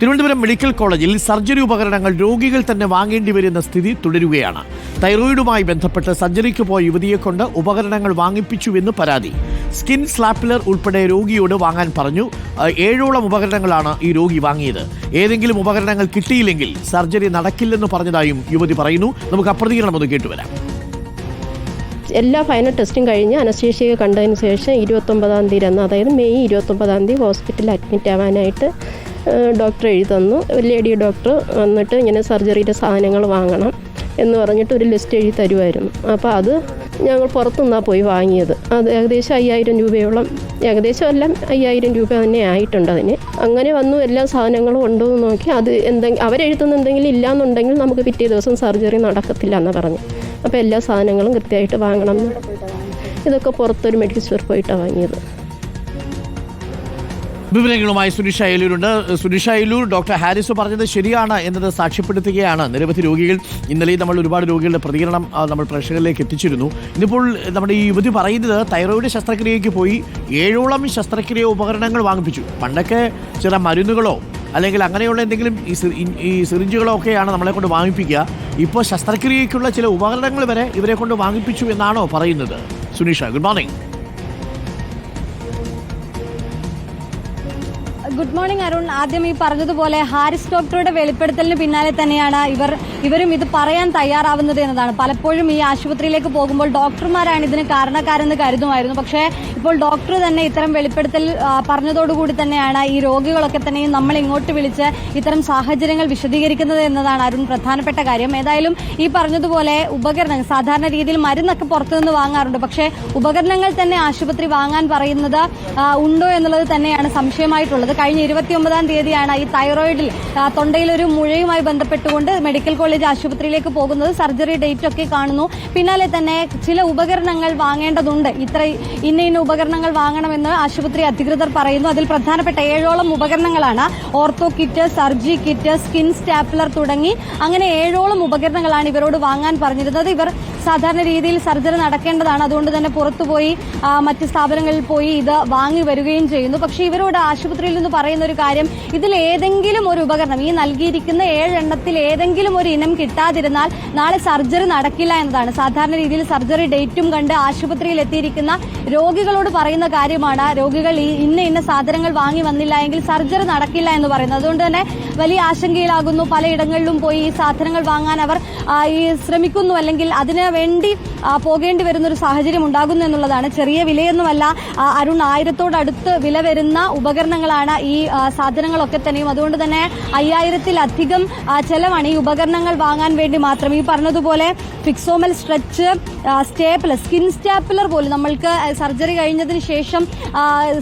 Thiruvananthapuram medical കോളേജിൽ surgery ഉപകരണങ്ങൾ രോഗികൾ തന്നെ വാങ്ങേണ്ടി വരുന്ന സ്ഥിതി തുടരുകയാണ്. തൈറോയിഡുമായി ബന്ധപ്പെട്ട് സർജറിക്ക് പോയ യുവതിയെക്കൊണ്ട് ഉപകരണങ്ങൾ വാങ്ങിപ്പിച്ചുവെന്ന് പരാതി. സ്കിൻ സ്ലാപ്പിലർ ഉൾപ്പെടെ രോഗിയോട് വാങ്ങാൻ പറഞ്ഞു. 7ഓളം ഉപകരണങ്ങളാണ് ഈ രോഗി വാങ്ങിയത്. ഏതെങ്കിലും ഉപകരണങ്ങൾ കിട്ടിയില്ലെങ്കിൽ സർജറി നടക്കില്ലെന്ന് പറഞ്ഞതായും യുവതി പറയുന്നു. നമുക്ക് പ്രതികരണം ഒന്ന് കേട്ടുവരാം. എല്ലാ ഫൈനൽ ടെസ്റ്റും കഴിഞ്ഞ് അനസ്തേഷ്യ കണ്ടതിന് ശേഷം 29-ാം തീയതി അതായത് മെയ് 29-ാം തീയതി ഹോസ്പിറ്റലിൽ അഡ്മിറ്റ് ആവാനായിട്ട് ഡോക്ടർ എഴുതി തന്നു. ലേഡി ഡോക്ടർ വന്നിട്ട് ഇങ്ങനെ സർജറിയുടെ സാധനങ്ങൾ വാങ്ങണം എന്ന് പറഞ്ഞിട്ട് ഒരു ലിസ്റ്റ് എഴുതി തരുമായിരുന്നു. അപ്പോൾ അത് ഞങ്ങൾ പുറത്തുനിന്നാണ് പോയി വാങ്ങിയത്. അത് ഏകദേശം 5000 രൂപയോളം, ഏകദേശം എല്ലാം 5000 രൂപ തന്നെ ആയിട്ടുണ്ട് അതിന്. അങ്ങനെ വന്നു, എല്ലാ സാധനങ്ങളും ഉണ്ടോ എന്ന് നോക്കി. അത് അവരെഴുതുന്ന എന്തെങ്കിലും ഇല്ലയെന്നുണ്ടെങ്കിൽ നമുക്ക് പിറ്റേ ദിവസം സർജറി നടക്കത്തില്ല എന്ന് പറഞ്ഞു. അപ്പോൾ എല്ലാ സാധനങ്ങളും കൃത്യമായിട്ട് വാങ്ങണം. ഇതൊക്കെ പുറത്തൊരു മെഡിക്കൽ സ്റ്റോർ പോയിട്ടാണ് വാങ്ങിയത്. വിവരങ്ങളുമായി സുനിഷ അയലൂരുണ്ട്. സുനിഷ അയലൂർ, ഡോക്ടർ ഹാരിസ് പറഞ്ഞത് ശരിയാണ് എന്നത് സാക്ഷ്യപ്പെടുത്തുകയാണ്. നിരവധി രോഗികൾ, ഇന്നലെ നമ്മൾ ഒരുപാട് രോഗികളുടെ പ്രതികരണം നമ്മൾ പ്രേക്ഷകരിലേക്ക് എത്തിച്ചിരുന്നു. ഇന്നിപ്പോൾ നമ്മുടെ ഈ യുവതി പറയുന്നത് തൈറോയിഡ് ശസ്ത്രക്രിയയ്ക്ക് പോയി 7ഓളം ശസ്ത്രക്രിയ ഉപകരണങ്ങൾ വാങ്ങിപ്പിച്ചു. പണ്ടൊക്കെ ചില മരുന്നുകളോ അല്ലെങ്കിൽ അങ്ങനെയുള്ള എന്തെങ്കിലും ഈ സിറിഞ്ചുകളോ ഒക്കെയാണ് നമ്മളെ കൊണ്ട് വാങ്ങിപ്പിക്കുക. ഇപ്പോൾ ശസ്ത്രക്രിയയ്ക്കുള്ള ചില ഉപകരണങ്ങൾ വരെ ഇവരെ കൊണ്ട് വാങ്ങിപ്പിച്ചു എന്നാണോ പറയുന്നത്? Sunisha, good morning. Good morning Arun. ആദ്യം ഈ പറഞ്ഞതുപോലെ ഹാരിസ് ഡോക്ടറുടെ വെളിപ്പെടുത്തലിന് പിന്നാലെ തന്നെയാണ് ഇവരും ഇത് പറയാൻ തയ്യാറാവുന്നത് എന്നതാണ്. പലപ്പോഴും ഈ ആശുപത്രിയിലേക്ക് പോകുമ്പോൾ ഡോക്ടർമാരാണ് ഇതിന് കാരണക്കാരെന്ന് കരുതുമായിരുന്നു. പക്ഷേ ഇപ്പോൾ ഡോക്ടർ തന്നെ ഇത്തരം വെളിപ്പെടുത്തൽ പറഞ്ഞതോടുകൂടി തന്നെയാണ് ഈ രോഗികളൊക്കെ തന്നെയും നമ്മൾ ഇങ്ങോട്ട് വിളിച്ച് ഇത്തരം സാഹചര്യങ്ങൾ വിശദീകരിക്കുന്നത് എന്നതാണ് അരുൺ പ്രധാനപ്പെട്ട കാര്യം. ഏതായാലും ഈ പറഞ്ഞതുപോലെ ഉപകരണങ്ങൾ സാധാരണ രീതിയിൽ മരുന്നൊക്കെ പുറത്തുനിന്ന് വാങ്ങാറുണ്ട്. പക്ഷേ ഉപകരണങ്ങൾ തന്നെ ആശുപത്രി വാങ്ങാൻ പറയുന്നത് ഉണ്ടോ എന്നുള്ളത് തന്നെയാണ് സംശയമായിട്ടുള്ളത്. കഴിഞ്ഞ 29-ാം തീയതിയാണ് ഈ തൈറോയിഡിൽ തൊണ്ടയിലൊരു മുഴയുമായി ബന്ധപ്പെട്ടുകൊണ്ട് മെഡിക്കൽ കോളേജ് ആശുപത്രിയിലേക്ക് പോകുന്നത്. സർജറി ഡേറ്റ് ഒക്കെ കാണുന്നു. പിന്നാലെ തന്നെ ചില ഉപകരണങ്ങൾ വാങ്ങേണ്ടതുണ്ട്. ഇന്ന ഉപകരണങ്ങൾ വാങ്ങണമെന്ന് ആശുപത്രി അധികൃതർ പറയുന്നു. അതിൽ പ്രധാനപ്പെട്ട 7ഓളം ഉപകരണങ്ങളാണ്. Ortho kit, surgi kit, skin stapler തുടങ്ങി അങ്ങനെ 7ഓളം ഉപകരണങ്ങളാണ് ഇവരോട് വാങ്ങാൻ പറഞ്ഞിരുന്നത്. ഇവർ സാധാരണ രീതിയിൽ സർജറി നടക്കേണ്ടതാണ്. അതുകൊണ്ട് തന്നെ പുറത്തുപോയി മറ്റ് സ്ഥാപനങ്ങളിൽ പോയി ഇത് വാങ്ങി വരികയും ചെയ്യുന്നു. പക്ഷേ ഇവരോട് ആശുപത്രിയിൽ നിന്ന് പറയുന്ന ഒരു കാര്യം, ഇതിൽ ഏതെങ്കിലും ഒരു ഉപകരണം, ഈ നൽകിയിരിക്കുന്ന 7 എണ്ണത്തിൽ ഏതെങ്കിലും ഒരു ഇനം കിട്ടാതിരുന്നാൽ നാളെ സർജറി നടക്കില്ല എന്നതാണ്. സാധാരണ രീതിയിൽ സർജറി ഡേറ്റും കണ്ട് ആശുപത്രിയിൽ എത്തിയിരിക്കുന്ന രോഗികളോട് പറയുന്ന കാര്യമാണ്, രോഗികൾ ഇന്ന സാധനങ്ങൾ വാങ്ങി വന്നില്ല എങ്കിൽ സർജറി നടക്കില്ല എന്ന് പറയുന്നത്. അതുകൊണ്ട് തന്നെ വലിയ ആശങ്കയിലാകുന്നു. പലയിടങ്ങളിലും പോയി ഈ സാധനങ്ങൾ വാങ്ങാൻ അവർ ശ്രമിക്കുന്നു, അല്ലെങ്കിൽ അതിന് വേണ്ടി പോകേണ്ടി വരുന്നൊരു സാഹചര്യം ഉണ്ടാകുന്നു എന്നുള്ളതാണ്. ചെറിയ വിലയൊന്നുമല്ല അരുൺ, 1000-ഓടടുത്ത് വില വരുന്ന ഉപകരണങ്ങളാണ് ഈ സാധനങ്ങളൊക്കെ തന്നെയും. അതുകൊണ്ട് തന്നെ 5000-ത്തിലധികം ചെലവാണ് ഈ ഉപകരണങ്ങൾ വാങ്ങാൻ വേണ്ടി മാത്രം. ഈ പറഞ്ഞതുപോലെ ഫിക്സോമൽ സ്ട്രെച്ച്, സ്റ്റേപ്പിലർ, സ്കിൻ സ്റ്റാപ്ലർ പോലും നമ്മൾക്ക് സർജറി കഴിഞ്ഞതിന് ശേഷം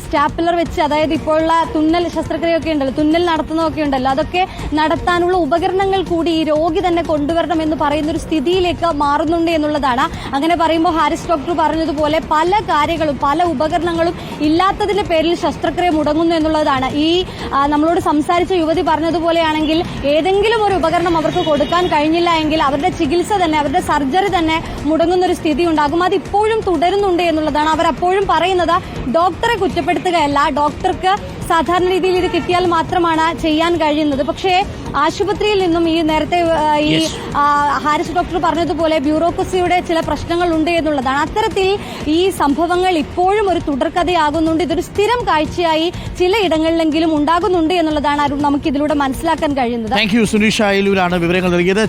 സ്റ്റാപ്ലർ വെച്ച്, അതായത് ഇപ്പോഴുള്ള തുന്നൽ ശസ്ത്രക്രിയയൊക്കെ ഉണ്ടല്ലോ, തുന്നൽ നടത്തുന്നതൊക്കെ ഉണ്ടല്ലോ, അതൊക്കെ നടത്താനുള്ള ഉപകരണങ്ങൾ കൂടി ഈ രോഗി തന്നെ കൊണ്ടുവരണം എന്ന് പറയുന്ന ഒരു സ്ഥിതിയിലേക്ക് മാറുന്നുണ്ട് എന്നുള്ളതാണ്. അങ്ങനെ പറയുമ്പോൾ ഹാരിസ് ഡോക്ടർ പറഞ്ഞതുപോലെ പല കാര്യങ്ങളും, പല ഉപകരണങ്ങളും ഇല്ലാത്തതിന്റെ പേരിൽ ശസ്ത്രക്രിയ മുടങ്ങുന്നു എന്നുള്ളതാണ്. ഈ നമ്മളോട് സംസാരിച്ച യുവതി പറഞ്ഞതുപോലെയാണെങ്കിൽ ഏതെങ്കിലും ഒരു ഉപകരണം അവർക്ക് കൊടുക്കാൻ കഴിഞ്ഞില്ല എങ്കിൽ അവരുടെ ചികിത്സ തന്നെ, അവരുടെ സർജറി തന്നെ മുടങ്ങുന്ന ഒരു സ്ഥിതി ഉണ്ടാകും. അത് ഇപ്പോഴും തുടരുന്നുണ്ട് എന്നുള്ളതാണ്. അവരപ്പോഴും പറയുന്നത് ഡോക്ടറെ കുറ്റപ്പെടുത്തുകയല്ല, ഡോക്ടർക്ക് സാധാരണ രീതിയിൽ ഇത് കിട്ടിയാൽ മാത്രമാണ് ചെയ്യാൻ കഴിയുന്നത്. പക്ഷേ ആശുപത്രിയിൽ നിന്നും ഈ നേരത്തെ ഈ ഹാരിസ് ഡോക്ടർ പറഞ്ഞതുപോലെ ബ്യൂറോക്രസിയുടെ ചില പ്രശ്നങ്ങൾ ഉണ്ട് എന്നുള്ളതാണ്. അത്തരത്തിൽ ഈ സംഭവങ്ങൾ ഇപ്പോഴും ഒരു തുടർക്കഥയാകുന്നുണ്ട്. ഇതൊരു സ്ഥിരം കാഴ്ചയായി ചിലയിടങ്ങളിലെങ്കിലും ഉണ്ടാകുന്നുണ്ട് എന്നുള്ളതാണ് നമുക്ക് ഇതിലൂടെ മനസ്സിലാക്കാൻ കഴിയുന്നത്. Thank you. സുനിഷ അയലൂരാണ് വിവരങ്ങൾ നൽകിയത്.